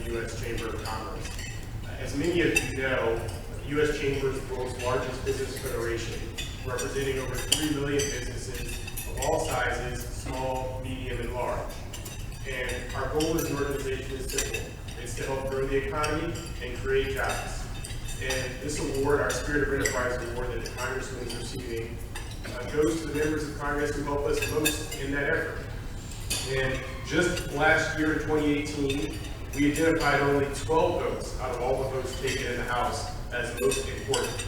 the U.S. Chamber of Commerce. As many of you know, the U.S. Chamber is the world's largest business federation, representing over 3 million businesses of all sizes, small, medium, and large. And our goal as an organization is simple. It's to help grow the economy and create jobs. And this award, our Spirit of Enterprise Award that the Congressman is receiving, goes to the members of Congress who help us most in that effort. And just last year in 2018, we identified only 12 votes out of all the votes taken in the House as most important.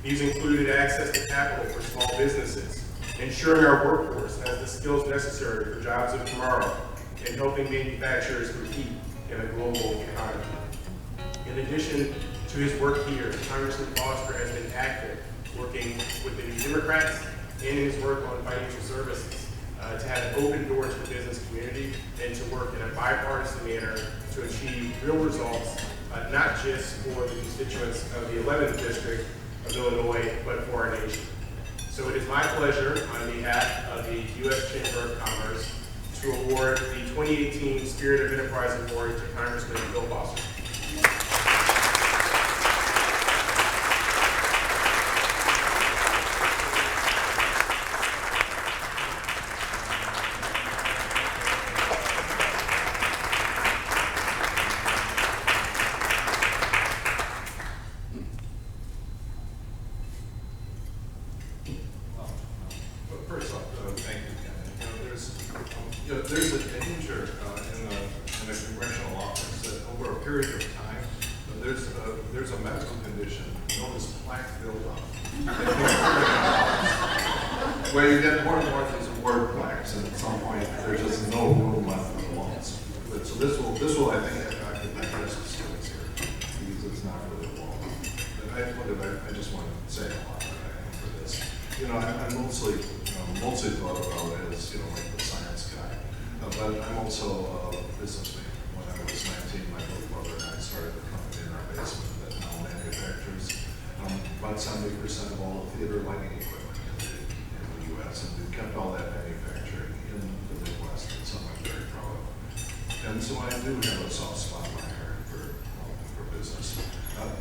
These included access to capital for small businesses, ensuring our workforce has the skills necessary for jobs of tomorrow, and helping manufacturers compete in a global economy. In addition to his work here, Congressman Foster has been active working with the New Democrats and in his work on financial services to have an open door to the business community and to work in a bipartisan manner to achieve real results, not just for the constituents of the 11th District of Illinois, but for our nation. So it is my pleasure on behalf of the U.S. Chamber of Commerce to award the 2018 Spirit of Enterprise Award to Congressman Bill Foster. First off, thank you, Ken. There's a danger in a congressional office that over a period of time, there's a medical condition known as plaque buildup. Where you get more and more of these award plaques, and at some point there's just no room left in the walls. So this will I think address the students here because it's not really a wall. But I just want to say a lot for this. I'm mostly thought about it as, like the science guy. But I'm also a businessman. When I was 19, my little brother and I started a company in our basement that now manufactures about 70% of all the theater lighting equipment in the U.S. And we've kept all that manufacturing in the Midwest. It's something I'm very proud of. And so I do have a soft spot in my heart for business.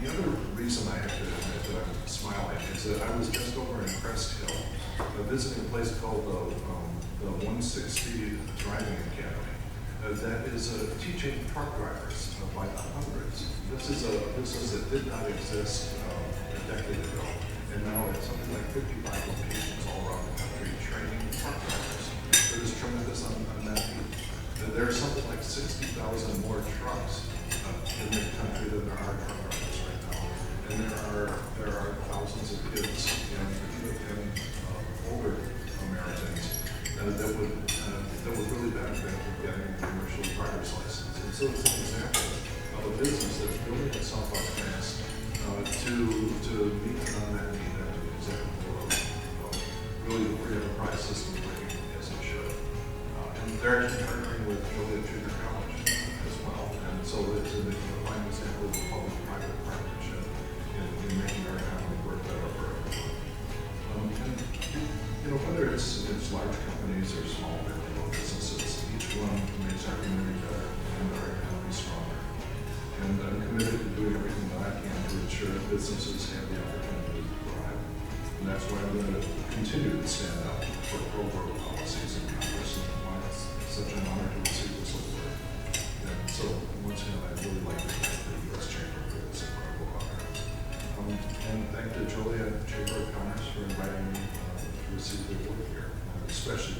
The other reason I have to admit that I'm smiling is that I was just over in Crest Hill visiting a place called the 160 Driving Academy that is teaching truck drivers by the hundreds. This is a business that did not exist a decade ago, and now it's something like 55 locations all around the country training truck drivers. There is tremendous unmet need. There's something like 60,000 more trucks in the country than there are truck drivers right now, and there are thousands of kids and older Americans that would really benefit from getting a commercial driver's license. And so it's an example of a business that's building itself up fast to meet an unmet need and an example of really the free enterprise system working as it should. And they're actually partnering with Joliet Junior College as well. And so it's a fine example of a public-private partnership in making our economy work better for everyone. Whether it's large companies or small family-owned businesses, each one makes our community better and our economy stronger. And I'm committed to doing everything that I can to ensure that businesses have the opportunity to thrive. And that's why I'm going to continue to stand up for pro-growth policies in Congress, and why it's such an honor to receive this award. And so, once again, I'd really like to thank the U.S. Chamber for this incredible honor. And thank the Joliet Chamber of Commerce for inviting me receive the award here, especially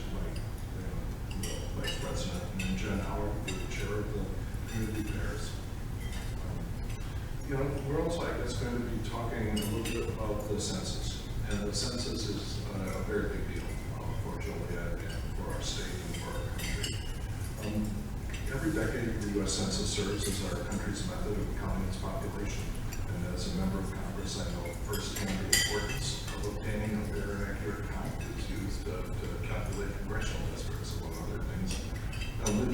the Vice President and Jen Howard, who the chair of the community fairs. We're also, I guess, going to be talking a little bit about the census. And the census is a very big deal for Joliet and for our state and for our country. Every decade, the U.S. Census serves as our country's method of counting its population. And as a member of Congress, I know firsthand the importance of obtaining a fair and accurate count is used to calculate congressional districts, among other things.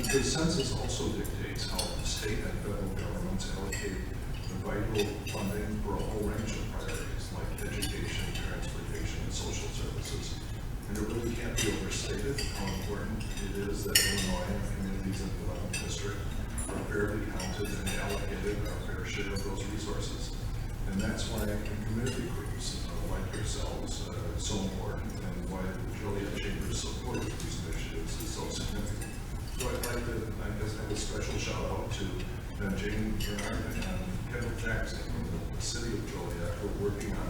The census also dictates how state and federal governments allocate the vital funding for a whole range of priorities like education, transportation, and social services. And it really can't be overstated how important it is that Illinois and communities in the 11th District are fairly counted and allocated a fair share of those resources. And that's why community groups like yourselves are so important, and why the Joliet Chamber's support of these initiatives is so significant. So I'd like to, I guess, have a special shout out to Jane Bernard and Kendall Jackson from the city of Joliet, who are working on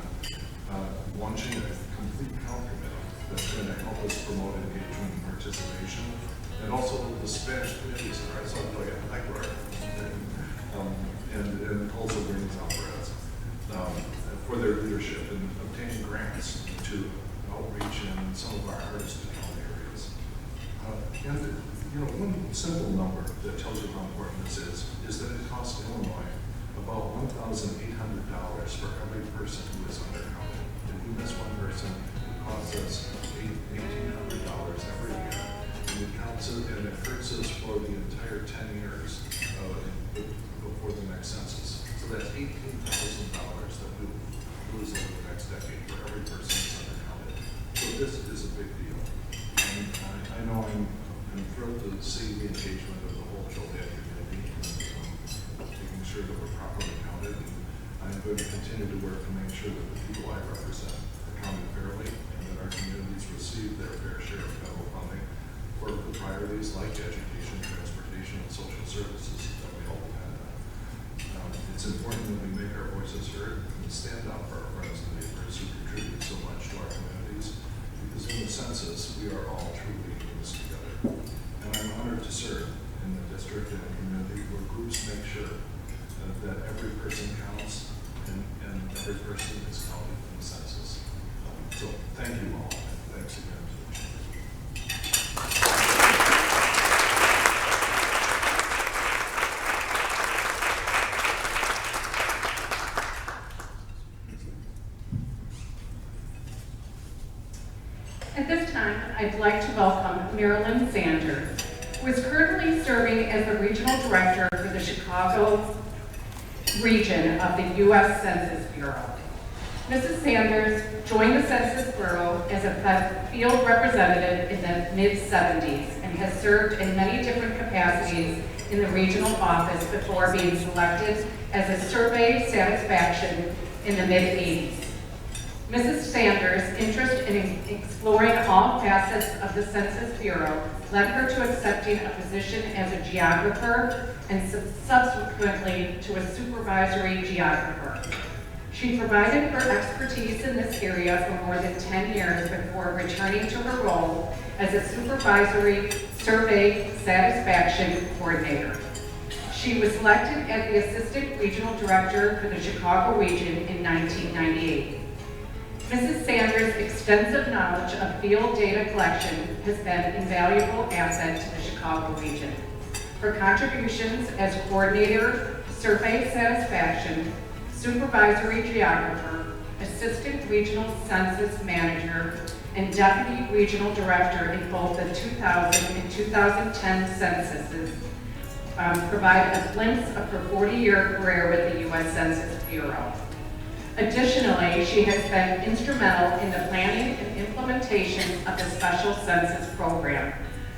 launching a complete count committee that's going to help us promote engagement and participation, and also the Spanish committees are something like Ecuador and also brings Alvarez for their leadership in obtaining grants to outreach in some of our hardest to count areas. And you know, one simple number that tells you how important this is that it costs Illinois about $1,800 for every person who is undercounted. If we miss one person, it costs us $1,800 every year. And it counts it, and it hurts us for the entire 10 years before the next census. So that's $18,000 that we lose over the next decade for every person who's undercounted. So this is a big deal. And I know I'm thrilled to see the engagement of the whole Joliet community and making sure that we're properly counted. And I'm going to continue to work to make sure that the people I represent are counted fairly and that our communities receive their fair share of federal funding for the priorities like education, transportation, and social services that we all depend on. It's important that we make our voices heard and stand up for our friends and neighbors who contribute so much to our communities, because in the census, we are all truly in this together. And I'm honored to serve in the district and community where groups make sure that every person counts and every person is counted in the census. So thank you all. Thanks again to the Chamber. At this time, I'd like to welcome Marilyn Sanders, who is currently serving as the Regional Director for the Chicago region of the U.S. Census Bureau. Mrs. Sanders joined the Census Bureau as a field representative in the mid-70s and has served in many different capacities in the regional office before being selected as a survey satisfaction in the mid-80s. Mrs. Sanders' interest in exploring all facets of the Census Bureau led her to accepting a position as a geographer and subsequently to a supervisory geographer. She provided her expertise in this area for more than 10 years before returning to her role as a supervisory survey satisfaction coordinator. She was elected as the Assistant Regional Director for the Chicago region in 1998. Mrs. Sanders' extensive knowledge of field data collection has been an invaluable asset to the Chicago region. Her contributions as coordinator, survey satisfaction, supervisory geographer, assistant regional census manager, and deputy regional director in both the 2000 and 2010 censuses provide a glimpse of her 40-year career with the U.S. Census Bureau. Additionally, she has been instrumental in the planning and implementation of the Special Census Program,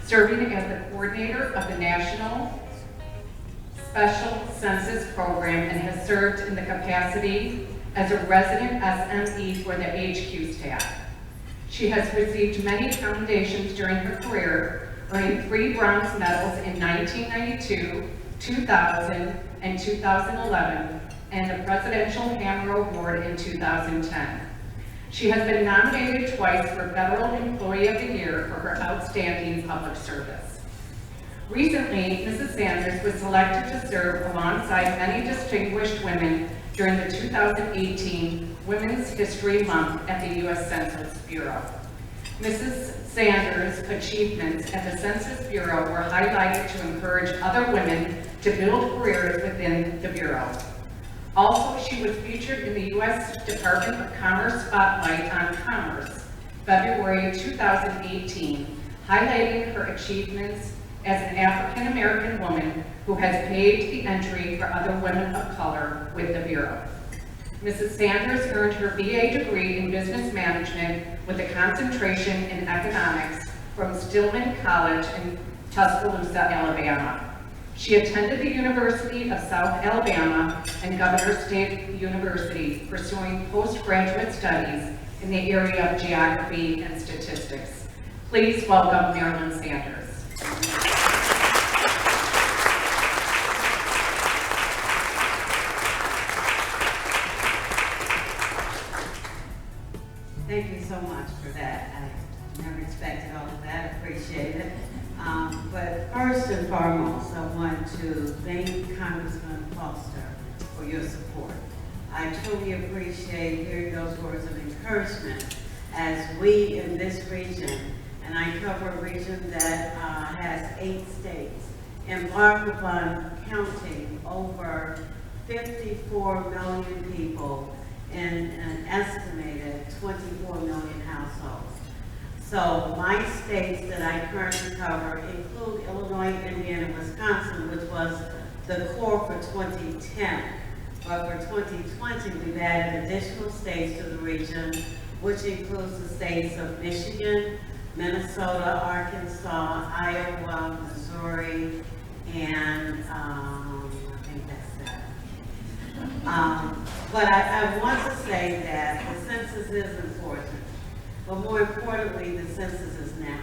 serving as the coordinator of the National Special Census Program and has served in the capacity as a resident SME for the HQ staff. She has received many commendations during her career, earning 3 bronze medals in 1992, 2000, and 2011, and the Presidential Hammer Award in 2010. She has been nominated twice for Federal Employee of the Year for her outstanding public service. Recently, Mrs. Sanders was selected to serve alongside many distinguished women during the 2018 Women's History Month at the U.S. Census Bureau. Mrs. Sanders' achievements at the Census Bureau were highlighted to encourage other women to build careers within the Bureau. Also, she was featured in the U.S. Department of Commerce Spotlight on Commerce, February 2018, highlighting her achievements as an African-American woman who has paved the entry for other women of color with the Bureau. Mrs. Sanders earned her BA degree in Business Management with a concentration in Economics from Stillman College in Tuscaloosa, Alabama. She attended the University of South Alabama and Governor State University, pursuing postgraduate studies in the area of geography and statistics. Please welcome Marilyn Sanders. Thank you so much for that. I never expected all of that. Appreciate it. But first and foremost, I want to thank Congressman Foster for your support. I truly appreciate hearing those words of encouragement as we in this region, and I cover a region that has 8 states, embark upon counting over 54 million people in an estimated 24 million households. So my states that I currently cover include Illinois, Indiana, Wisconsin, which was the core for 2010. But for 2020, we've added additional states to the region, which includes the states of Michigan, Minnesota, Arkansas, Iowa, Missouri, and I think that's that. But I want to say that the census is important, but more importantly, the census is now.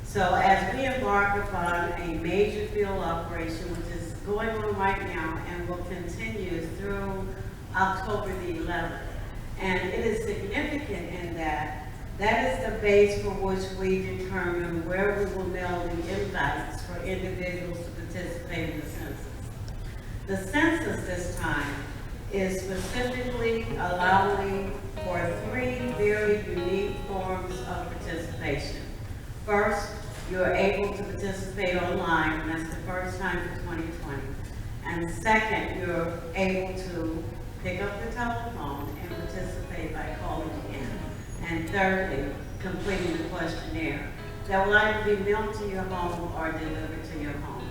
So as we embark upon a major field operation, which is going on right now and will continue through October the 11th, and it is significant in that that is the base for which we determine where we will mail the invites for individuals to participate in the census. The census this time is specifically allowing for 3 very unique forms of participation. First, you are able to participate online, and that's the first time for 2020. And second, you're able to pick up the telephone and participate by calling in. And thirdly, completing the questionnaire that will either be mailed to your home or delivered to your home.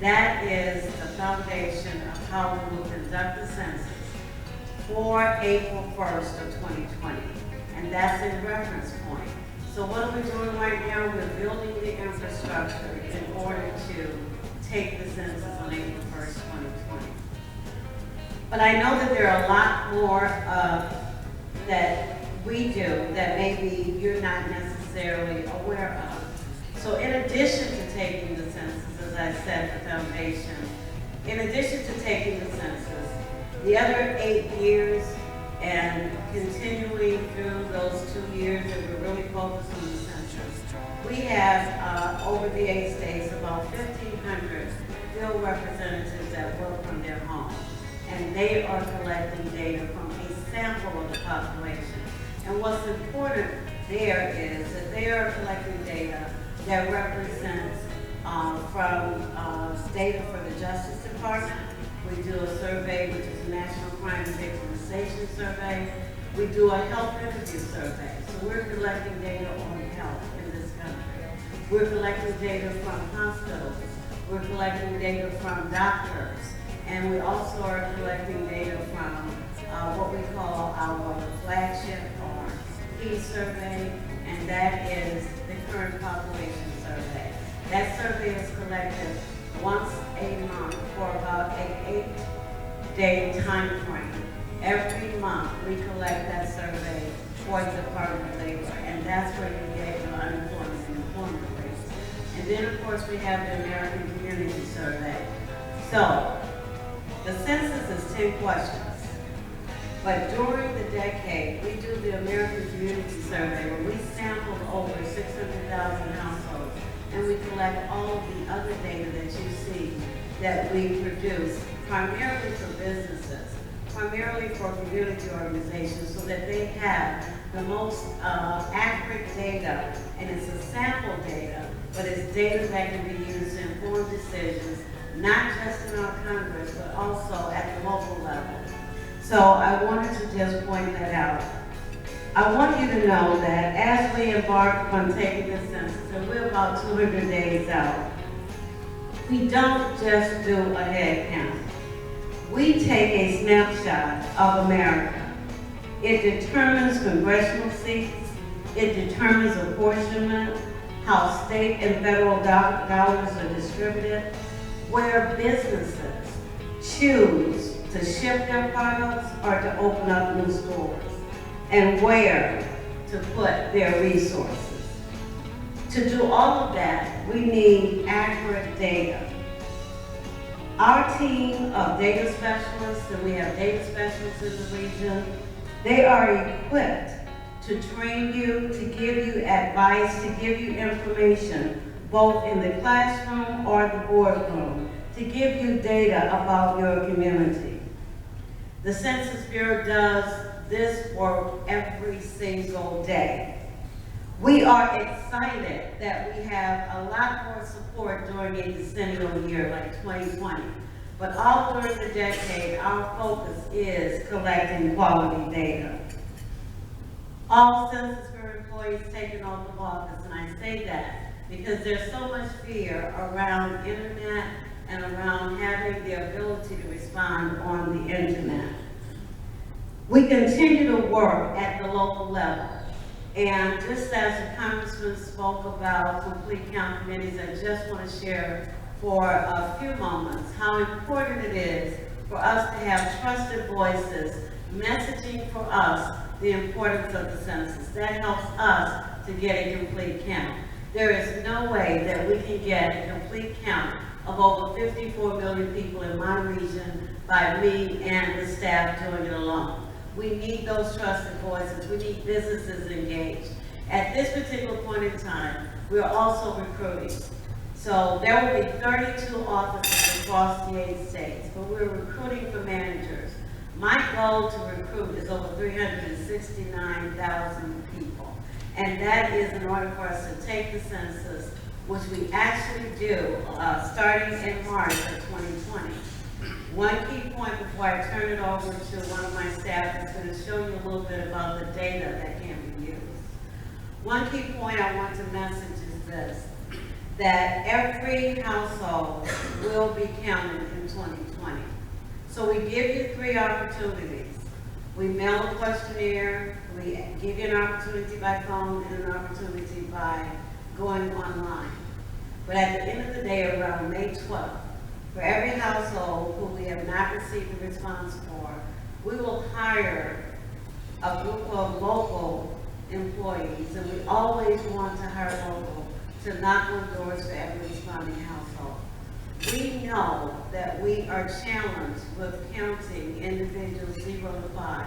That is the foundation of how we will conduct the census for April 1st of 2020. And that's in reference point. So what are we doing right now? We're building the infrastructure in order to take the census on April 1st, 2020. But I know that there are a lot more that we do that maybe you're not necessarily aware of. So in addition to taking the census, as I said, the foundation, in addition to taking the census, the other 8 years and continuing through those 2 years that we're really focused on the census, we have over the 8 states about 1,500 field representatives that work from their homes. And they are collecting data from a sample of the population. And what's important there is that they are collecting data that represents from data for the Justice Department. We do a survey, which is a National Crime Victimization Survey. We do a health interview survey. So we're collecting data on health in this country. We're collecting data from hospitals. We're collecting data from doctors. And we also are collecting data from what we call our flagship or key survey, and that is the current population survey. That survey is collected once a month for about an 8-day time frame. Every month we collect that survey for the Department of Labor, and that's where you get your unemployment and employment rates. And then of course we have the American Community Survey. So the census is 10 questions. But during the decade, we do the American Community Survey where we sampled over 600,000 households, and we collect all of the other data that you see that we produce, primarily for businesses, primarily for community organizations, so that they have the most accurate data. And it's a sample data, but it's data that can be used to inform decisions, not just in our Congress, but also at the local level. So I wanted to just point that out. I want you to know that as we embark on taking the census, and we're about 200 days out, we don't just do a head count. We take a snapshot of America. It determines congressional seats, it determines apportionment, how state and federal dollars are distributed. where businesses choose to ship their products or to open up new stores, and where to put their resources. To do all of that, we need accurate data. Our team of data specialists, and we have data specialists in the region, they are equipped to train you, to give you advice, to give you information, both in the classroom or the boardroom, to give you data about your community. The Census Bureau does this work every single day. We are excited that we have a lot more support during a decennial year like 2020. But all during the decade, our focus is collecting quality data. All Census Bureau employees taking oath of office, and I say that because there's so much fear around internet and around having the ability to respond on the internet. We continue to work at the local level. And just as the Congressman spoke about complete count committees, I just want to share for a few moments how important it is for us to have trusted voices messaging for us the importance of the census. That helps us to get a complete count. There is no way that we can get a complete count of over 54 million people in my region by me and the staff doing it alone. We need those trusted voices. We need businesses engaged. At this particular point in time, we are also recruiting. So there will be 32 offices across the 8 states, but we're recruiting for managers. My goal to recruit is over 369,000 people. And that is in order for us to take the census, which we actually do starting in March of 2020. One key point before I turn it over to one of my staff is going to show you a little bit about the data that can be used. One key point I want to message is this, that every household will be counted in 2020. So we give you 3 opportunities. We mail a questionnaire, we give you an opportunity by phone and an opportunity by going online. But at the end of the day, around May 12th, for every household who we have not received a response for, we will hire a group of local employees, and we always want to hire local to knock on doors for every responding household. We know that we are challenged with counting individuals 0 to 5.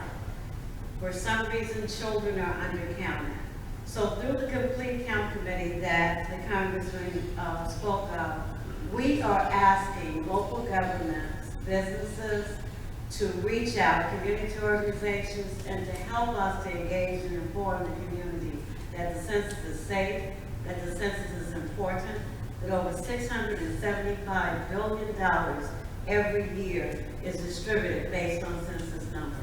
For some reason, children are undercounted. So through the Complete Count Committee that the Congressman spoke of, we are asking local governments, businesses, to reach out, community organizations, and to help us to engage and inform the community that the census is safe, that the census is important, that over $675 billion every year is distributed based on census numbers.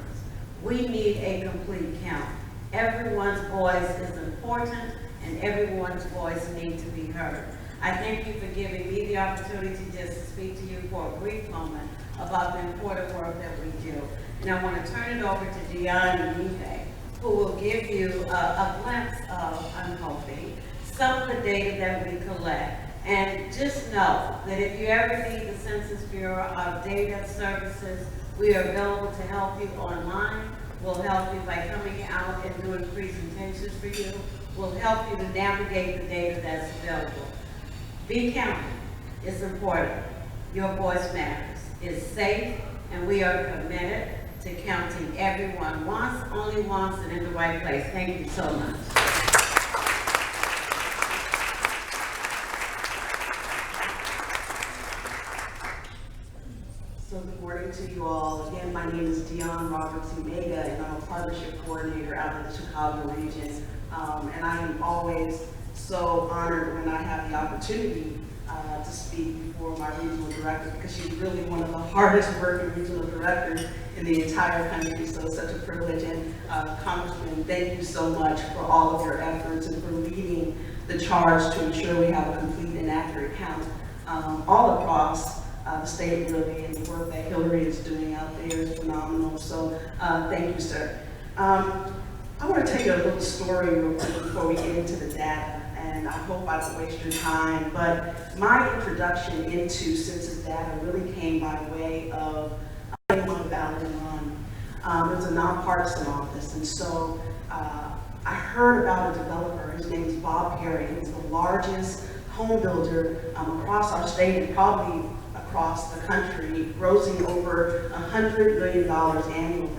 We need a complete count. Everyone's voice is important, and everyone's voice needs to be heard. I thank you for giving me the opportunity just to speak to you for a brief moment about the important work that we do. And I want to turn it over to Dion and Nive, who will give you a glimpse of, I'm hoping, some of the data that we collect. And just know that if you ever need the Census Bureau of data services, we are available to help you online. We'll help you by coming out and doing presentations for you. We'll help you to navigate the data that's available. Be counted. It's important. Your voice matters. It's safe, and we are committed to counting everyone once, only once, and in the right place. Thank you so much. So good morning to you all. Again, my name is Dion Roberts-Umega, and I'm a partnership coordinator out in the Chicago region. And I am always so honored when I have the opportunity to speak before my regional director, because she's really one of the hardest working regional directors in the entire country. So it's such a privilege. And Congressman, thank you so much for all of your efforts and for leading the charge to ensure we have a complete and accurate count all across the state, really, and the work that Hillary is doing out there is phenomenal. So thank you, sir. I want to tell you a little story real quick before we get into the data, and I hope I don't waste your time, but my introduction into census data really came by way of one ballot and run. It was a nonpartisan office, and so I heard about a developer. His name is Bob Perry. He's the largest home builder across our state and probably across the country, grossing over $100 million annually.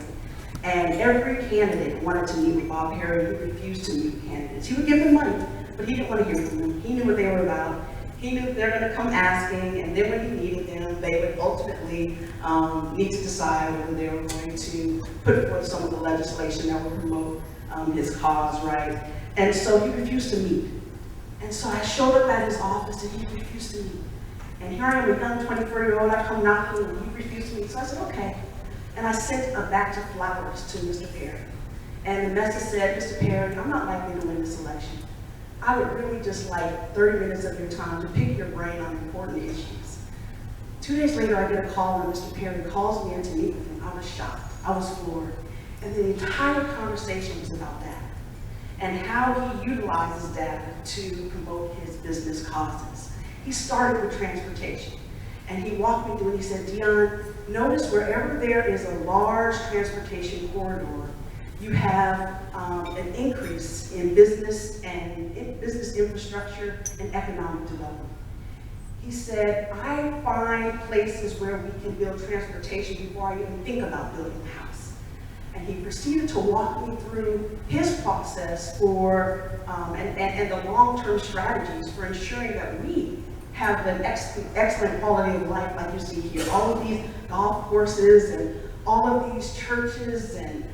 And every candidate wanted to meet with Bob Perry. He refused to meet with candidates. He would give them money, but he didn't want to hear from them. He knew what they were about. He knew they're going to come asking, and then when he needed them, they would ultimately need to decide whether they were going to put forth some of the legislation that would promote his cause, right? And so he refused to meet. And so I showed up at his office, and he refused to meet. And here I am, a young 24-year-old, I come knocking, and he refused to meet. So I said, okay. And I sent a batch of flowers to Mr. Perry. And the message said, Mr. Perry, I'm not likely to win this election. I would really just like 30 minutes of your time to pick your brain on important issues. 2 days later, I get a call, and Mr. Perry calls me in to meet with him. I was shocked. I was floored. And the entire conversation was about that and how he utilizes data to promote his business causes. He started with transportation, and he walked me through and he said, Dion, notice wherever there is a large transportation corridor, you have an increase in business and business infrastructure and economic development. He said, I find places where we can build transportation before I even think about building a house. And he proceeded to walk me through his process for, and the long-term strategies for ensuring that we have an excellent quality of life like you see here. All of these golf courses and all of these churches and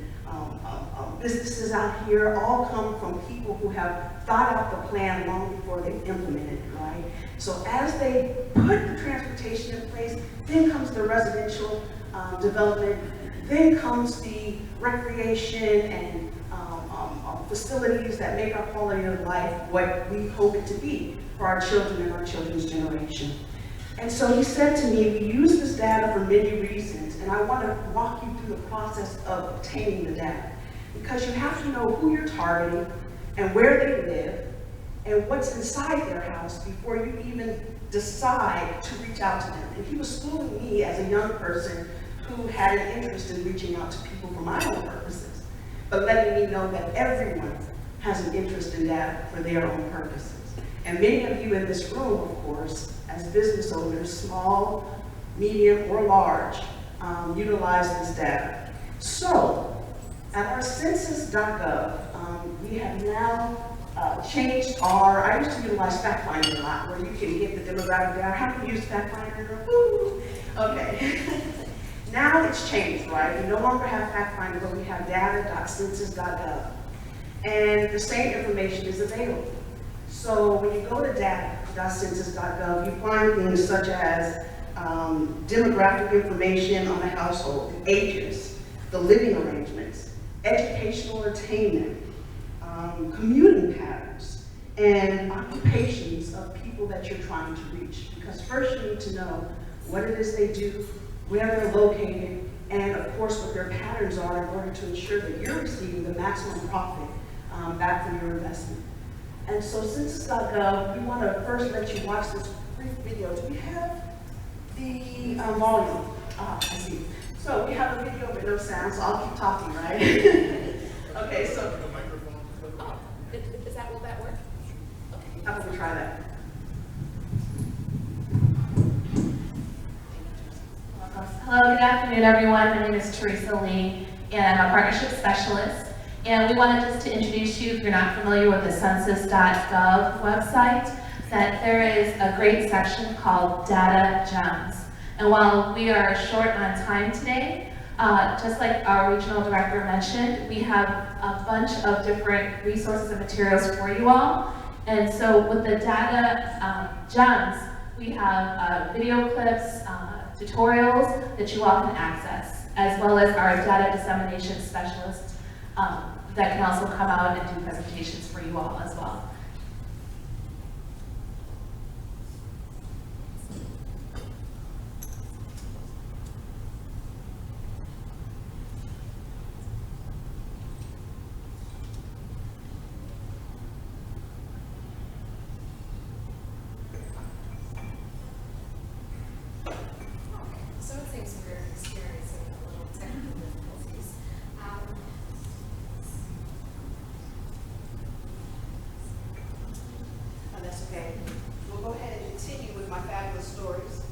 businesses out here all come from people who have thought out the plan long before they implemented it, right? So as they put the transportation in place, then comes the residential development, then comes the recreation and facilities that make our quality of life what we hope it to be for our children and our children's generation. And so he said to me, we use this data for many reasons, and I want to walk you through the process of obtaining the data. Because you have to know who you're targeting and where they live and what's inside their house before you even decide to reach out to them. And he was schooling me as a young person who had an interest in reaching out to people for my own purposes, but letting me know that everyone has an interest in data for their own purposes. And many of you in this room, of course, as business owners, small, medium, or large, utilize this data. So, at our census.gov, we have now changed I used to utilize FactFinder a lot, where you can get the demographic data. How do you use FactFinder? Woo! Okay. Now it's changed, right? We no longer have FactFinder, but we have data.census.gov. And the same information is available. So when you go to data.census.gov, you find things such as demographic information on the household, ages, the living arrangements, educational attainment, commuting patterns, and occupations of people that you're trying to reach. Because first you need to know what it is they do, where they're located, and of course what their patterns are in order to ensure that you're receiving the maximum profit back from your investment. And so census.gov, we want to first let you watch this brief video. Do we have the volume? I see. So we have a video but no sound, so I'll keep talking, right? Okay, so. Oh, will that work? Okay. I'm going to try that. Hello, good afternoon, everyone. My name is Teresa Lee, and I'm a partnership specialist. And we wanted just to introduce you, if you're not familiar with the census.gov website, that there is a great section called Data Gems. And while we are short on time today, just like our regional director mentioned, we have a bunch of different resources and materials for you all. And so with the Data Gems, we have video clips, tutorials that you all can access, as well as our data dissemination specialists that can also come out and do presentations for you all as well. stories.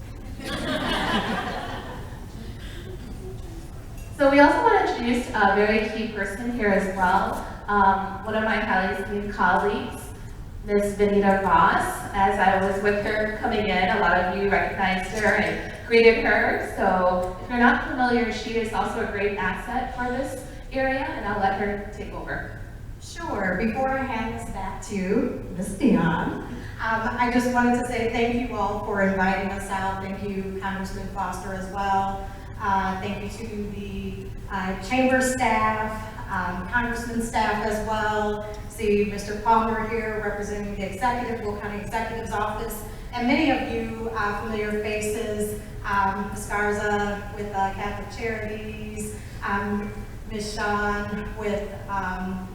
So we also want to introduce a very key person here as well. One of my colleagues, Ms. Benita Ross. As I was with her coming in, a lot of you recognized her and greeted her. So if you're not familiar, she is also a great asset for this area, and I'll let her take over. Sure. Before I hand this back to Ms. Dion, I just wanted to say thank you all for inviting us out. Thank you, Congressman Foster, as well. Thank you to the chamber staff, Congressman staff as well. See Mr. Palmer here representing the executive, Will County Executive's Office, and many of you familiar faces, Ms. Garza with Catholic Charities, Ms. Shawn with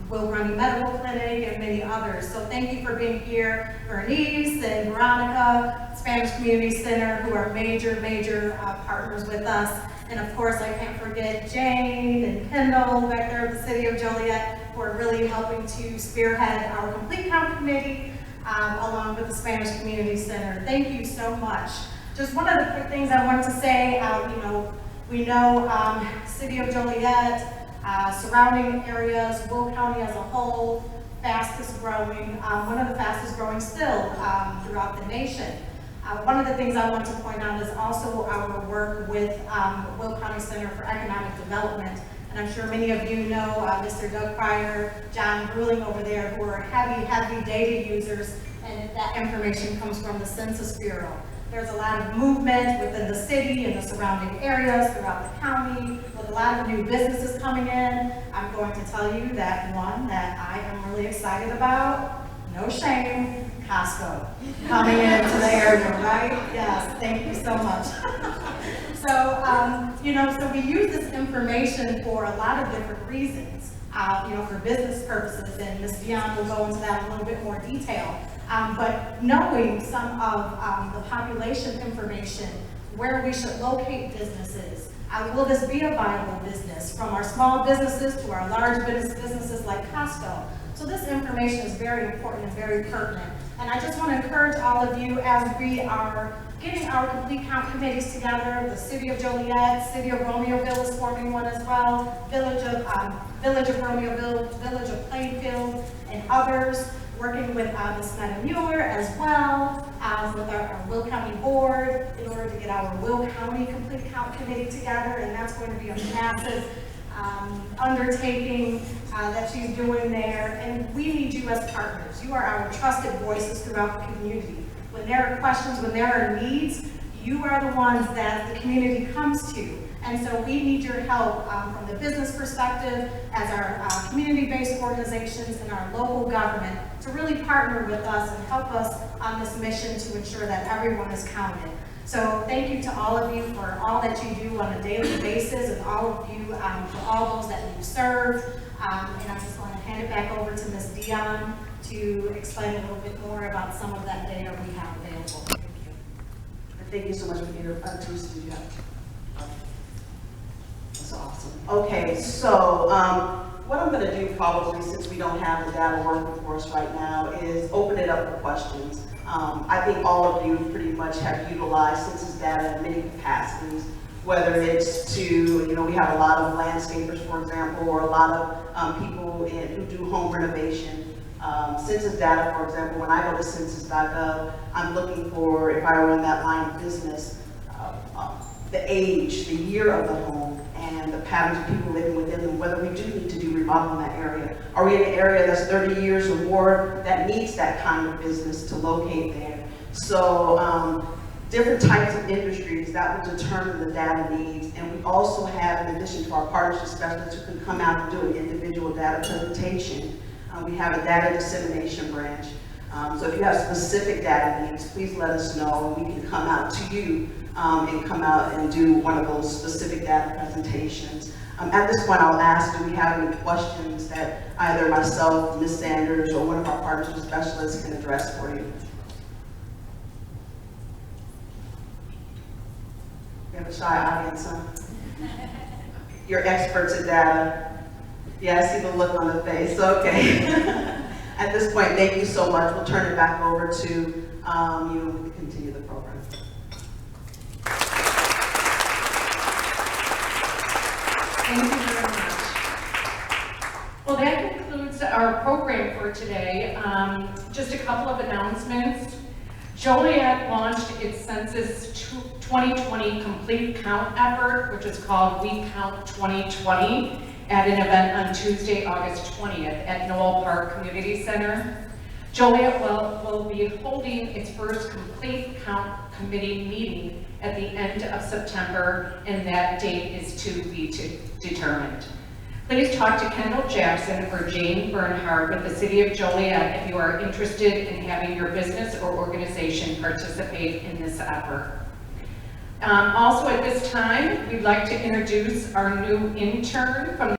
Will Grundy Medical Clinic, and many others. So thank you for being here. Bernice and Veronica, Spanish Community Center, who are major partners with us. And of course, I can't forget Jane and Kendall back there at the City of Joliet, who are really helping to spearhead our Complete Count Committee, along with the Spanish Community Center. Thank you so much. Just one of the quick things I wanted to say, we know City of Joliet, surrounding areas, Will County as a whole, fastest growing, one of the fastest growing still throughout the nation. One of the things I want to point out is also our work with Will County Center for Economic Development. And I'm sure many of you know Mr. Doug Pryor, John Bruling over there, who are heavy data users, and that information comes from the Census Bureau. There's a lot of movement within the city and the surrounding areas throughout the county, with a lot of new businesses coming in. I'm going to tell you that one that I am really excited about, no shame, Costco coming into the area, right? Yes, thank you so much. So we use this information for a lot of different reasons, for business purposes, and Ms. Dion will go into that in a little bit more detail. But knowing some of the population information, where we should locate businesses, will this be a viable business, from our small businesses to our large businesses like Costco. So this information is very important and very pertinent. And I just want to encourage all of you, as we are getting our Complete Count committees together, the City of Joliet, City of Romeoville is forming one as well, Village of Romeoville, Village of Plainfield, and others, working with Ms. Meta Mueller as well, with our Will County Board, in order to get our Will County Complete Count Committee together, and that's going to be a massive undertaking that she's doing there. And we need you as partners. You are our trusted voices throughout the community. When there are questions, when there are needs, you are the ones that the community comes to. And so we need your help from the business perspective, as our community-based organizations and our local government, to really partner with us and help us on this mission to ensure that everyone is counted. So thank you to all of you for all that you do on a daily basis, and all of you for all those that you serve. And I'm just going to hand it back over to Ms. Dion to explain a little bit more about some of that data we have available. Thank you. Thank you so much for your Teresa. That's awesome. Okay, so what I'm going to do, probably, since we don't have the data working for us right now, is open it up for questions. I think all of you pretty much have utilized census data in many capacities, whether it's to, we have a lot of landscapers, for example, or a lot of people who do home renovation. Census data, for example, when I go to census.gov, I'm looking for, if I were in that line of business, the age, the year of the home, and the patterns of people living within them, whether we do need to do remodel in that area. Are we in an area that's 30 years or more that needs that kind of business to locate there? So different types of industries, that will determine the data needs. And we also have, in addition to our partnership specialists who can come out and do an individual data presentation, we have a data dissemination branch. So if you have specific data needs, please let us know, and we can come out to you and come out and do one of those specific data presentations. At this point, I'll ask, do we have any questions that either myself, Ms. Sanders, or one of our partnership specialists can address for you? We have a shy audience, huh? You're experts at data. Yeah, I see the look on the face, okay. At this point, thank you so much. We'll turn it back over to you and continue the program. Thank you very much. Well, that concludes our program for today. Just a couple of announcements. Joliet launched its Census 2020 Complete Count effort, which is called We Count 2020, at an event on Tuesday, August 20th at Knoll Park Community Center. Joliet will be holding its first Complete Count Committee meeting at the end of September, and that date is to be determined. Please talk to Kendall Jackson or Jane Bernhard with the City of Joliet if you are interested in having your business or organization participate in this effort. Also at this time, we'd like to introduce our new intern from